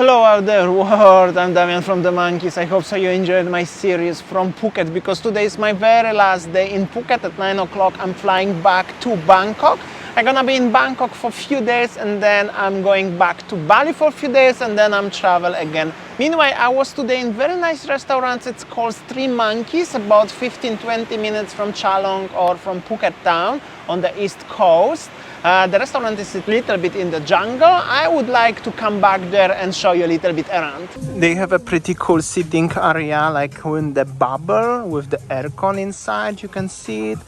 Hello out there world, I'm Damian from TheMonkeys. I hope so you enjoyed my series from Phuket, because today is my very last day in Phuket. At 9 o'clock I'm flying back to Bangkok. I'm gonna be in Bangkok for a few days and then I'm going back to Bali for a few days and then I'm travel again. Meanwhile, I was today in very nice restaurant. It's called TheMonkeys, about 15-20 minutes from Chalong or from Phuket town on the east coast. The restaurant is a little bit in the jungle. I would like to come back there and show you a little bit around. They have a pretty cool sitting area, like in the bubble with the aircon inside. You can see it.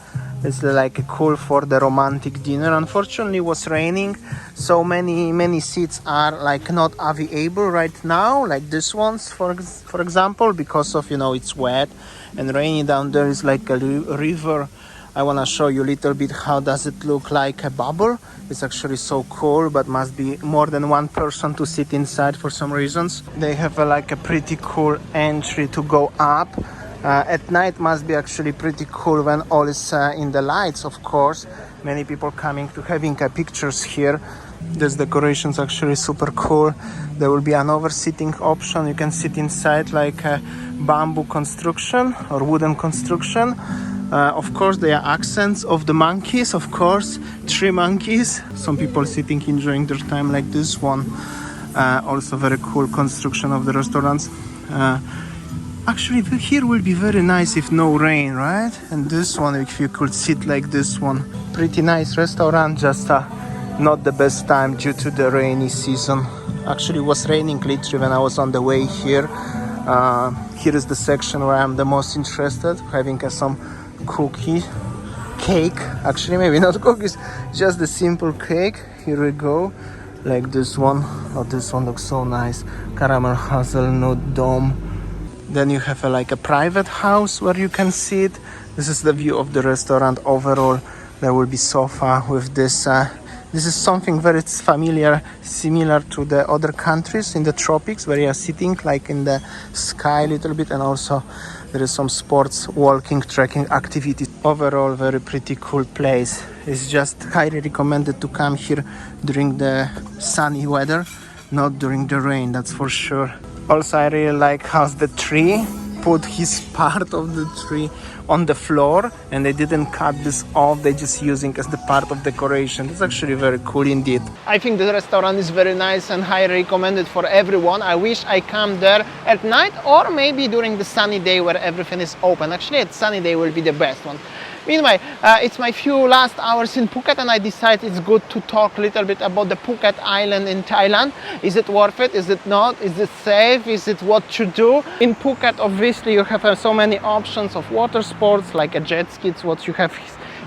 It's like cool for the romantic dinner. Unfortunately, it was raining, so many seats are like not available right now, like this ones for example, because of, you know, it's wet and rainy down there. Is like a river. I want to show you a little bit how does it look like a bubble. It's actually so cool, but must be more than one person to sit inside for some reasons. They have like a pretty cool entry to go up. At night must be actually pretty cool when all is in the lights, of course. Many people coming to having pictures here. This decoration's actually super cool. There will be another sitting option. You can sit inside like a bamboo construction or wooden construction. Of course, there are accents of the monkeys, of course, 3 monkeys. Some people sitting enjoying their time like this one. Also very cool construction of the restaurants. Actually, here will be very nice if no rain, right? And this one, if you could sit like this one. Pretty nice restaurant, just not the best time due to the rainy season. Actually, it was raining literally when I was on the way here. Here is the section where I'm the most interested, having some cake, actually maybe not cookies, just the simple cake. Here we go, like this one. Oh, this one looks so nice, caramel hazelnut dome. Then you have like a private house where you can sit. This is the view of the restaurant overall. There will be sofa with this. This is something very familiar, similar to the other countries in the tropics, where you are sitting like in the sky a little bit, and also there is some sports, walking, trekking activities. Overall, very pretty cool place. It's just highly recommended to come here during the sunny weather, not during the rain, that's for sure. Also, I really like how the tree put his part of the tree on the floor and they didn't cut this off, they just using as the part of decoration. It's actually very cool indeed. I think the restaurant is very nice and highly recommended for everyone. I wish I come there at night or maybe during the sunny day where everything is open. Actually, at sunny day will be the best one. Meanwhile, it's my few last hours in Phuket and I decided it's good to talk a little bit about the Phuket Island in Thailand. Is it worth it? Is it not? Is it safe? Is it what to do? In Phuket, obviously, you have so many options of water sports, like a jet ski. It's what you have.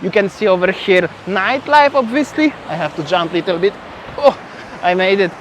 You can see over here nightlife, obviously. I have to jump a little bit. Oh, I made it.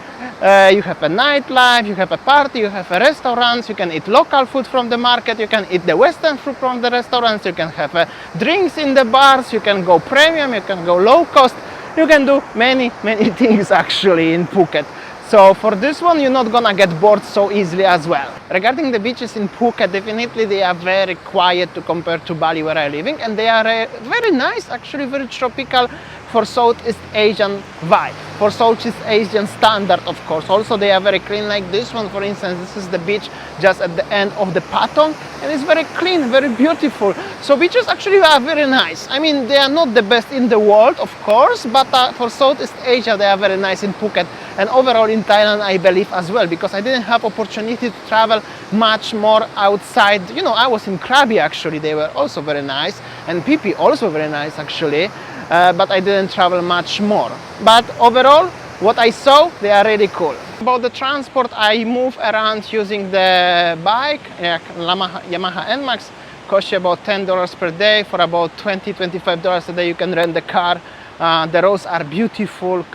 You have a nightlife, you have a party, you have a restaurants, you can eat local food from the market, you can eat the western food from the restaurants, you can have drinks in the bars, you can go premium, you can go low cost, you can do many things actually in Phuket. So for this one, you're not gonna get bored so easily as well. Regarding the beaches in Phuket, definitely they are very quiet to compare to Bali where I'm living, and they are very nice, actually very tropical for Southeast Asian vibe, for Southeast Asian standard, of course. Also, they are very clean, like this one, for instance. This is the beach just at the end of the Patong, and it's very clean, very beautiful. So beaches actually are very nice. I mean, they are not the best in the world, of course, but for Southeast Asia, they are very nice in Phuket. And overall in Thailand, I believe as well, because I didn't have opportunity to travel much more outside. You know, I was in Krabi actually, they were also very nice, and Phi Phi also very nice actually. But I didn't travel much more. But overall, what I saw, they are really cool. About the transport, I move around using the bike, Yamaha NMAX. Costs you about $10 per day. For about $20-25 a day, you can rent the car. The roads are beautiful,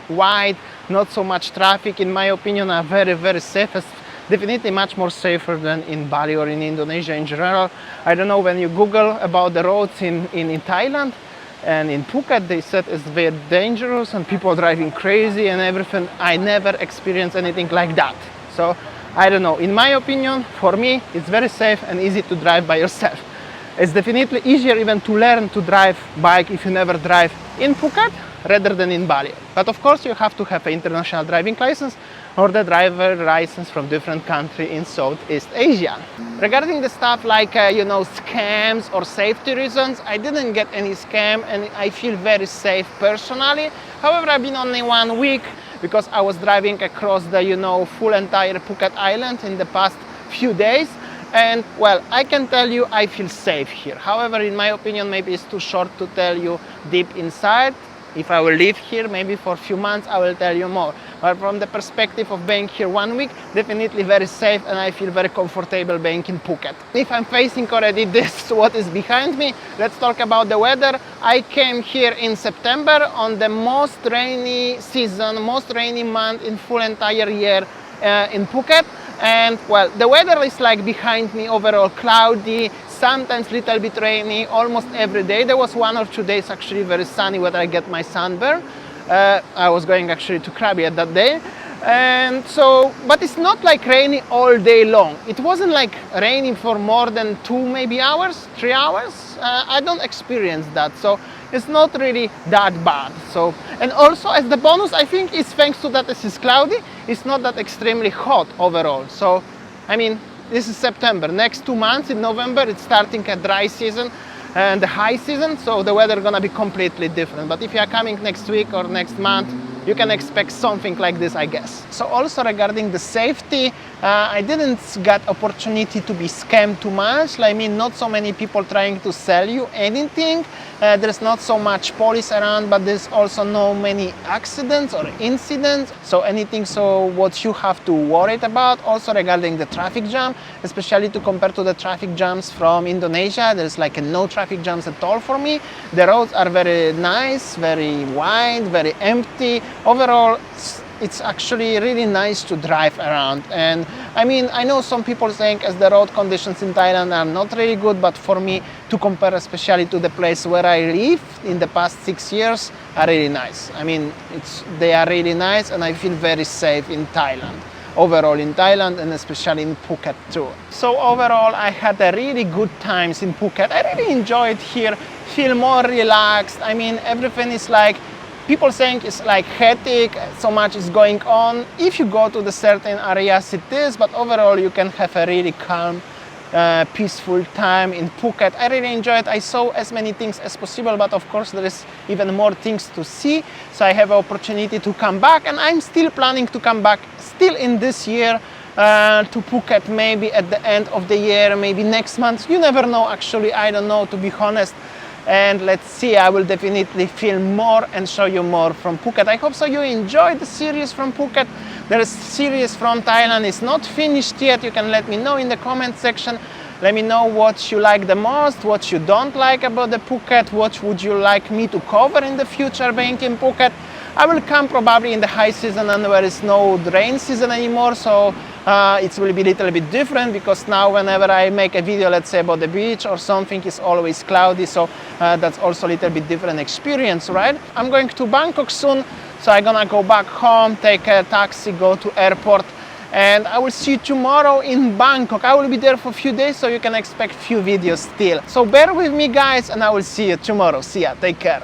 wide, not so much traffic. In my opinion, are very safe. Definitely much more safer than in Bali or in Indonesia in general. I don't know, when you Google about the roads in Thailand, and in Phuket, they said it's very dangerous and people driving crazy and everything. I never experienced anything like that. So I don't know. In my opinion, for me, it's very safe and easy to drive by yourself. It's definitely easier even to learn to drive bike if you never drive in Phuket rather than in Bali. But of course, you have to have an international driving license. or the driver license from different country in Southeast Asia. Regarding the stuff like scams or safety reasons, I didn't get any scam and I feel very safe personally. However, I've been only 1 week because I was driving across the full entire Phuket Island in the past few days. And well, I can tell you I feel safe here. However, in my opinion, maybe it's too short to tell you deep inside. If I will live here maybe for a few months, I will tell you more. But from the perspective of being here 1 week, definitely very safe, and I feel very comfortable being in Phuket. If I'm facing already this, what is behind me, let's talk about the weather. I came here in September on the most rainy season, most rainy month in full entire year in Phuket. And well, the weather is like behind me, overall cloudy, sometimes little bit rainy, almost every day. There was 1 or 2 days actually very sunny where I get my sunburn. I was going actually to Krabi at that day. And so, but it's not like rainy all day long. It wasn't like raining for more than 2 maybe hours, 3 hours. I don't experience that. So it's not really that bad. So, and also as the bonus, I think it's thanks to that this is cloudy, it's not that extremely hot overall. So, I mean, this is September. Next 2 months in November, it's starting a dry season and the high season. So the weather gonna be completely different. But if you are coming next week or next month, you can expect something like this, I guess. So also regarding the safety, I didn't get opportunity to be scammed too much. I mean, not so many people trying to sell you anything. There's not so much police around, but there's also no many accidents or incidents. So anything, so what you have to worry about. Also regarding the traffic jam, especially to compare to the traffic jams from Indonesia, there's like no traffic jams at all for me. The roads are very nice, very wide, very empty. Overall, it's actually really nice to drive around. And I mean, I know some people saying as the road conditions in Thailand are not really good, but for me to compare especially to the place where I live in the past 6 years are really nice. I mean, they are really nice and I feel very safe in Thailand. Overall in Thailand and especially in Phuket too. So overall, I had a really good times in Phuket. I really enjoyed here, feel more relaxed. I mean, everything is like, people saying it's like hectic, so much is going on. If you go to the certain areas it is, but overall you can have a really calm, peaceful time in Phuket. I really enjoyed it. I saw as many things as possible, but of course there is even more things to see. So I have an opportunity to come back, and I'm still planning to come back still in this year to Phuket, maybe at the end of the year, maybe next month. You never know, actually, I don't know, to be honest. And let's see, I will definitely film more and show you more from Phuket. I hope so you enjoyed the series from Phuket. The series from Thailand is not finished yet. You can let me know in the comment section. Let me know what you like the most, what you don't like about the Phuket, what would you like me to cover in the future being in Phuket. I will come probably in the high season and there is no rain season anymore, so it will be a little bit different, because now whenever I make a video, let's say about the beach or something, it's always cloudy, so that's also a little bit different experience, right? I'm going to Bangkok soon, so I'm gonna go back home, take a taxi, go to airport, and I will see you tomorrow in Bangkok. I will be there for a few days, so you can expect few videos still. So bear with me guys, and I will see you tomorrow. See ya, take care.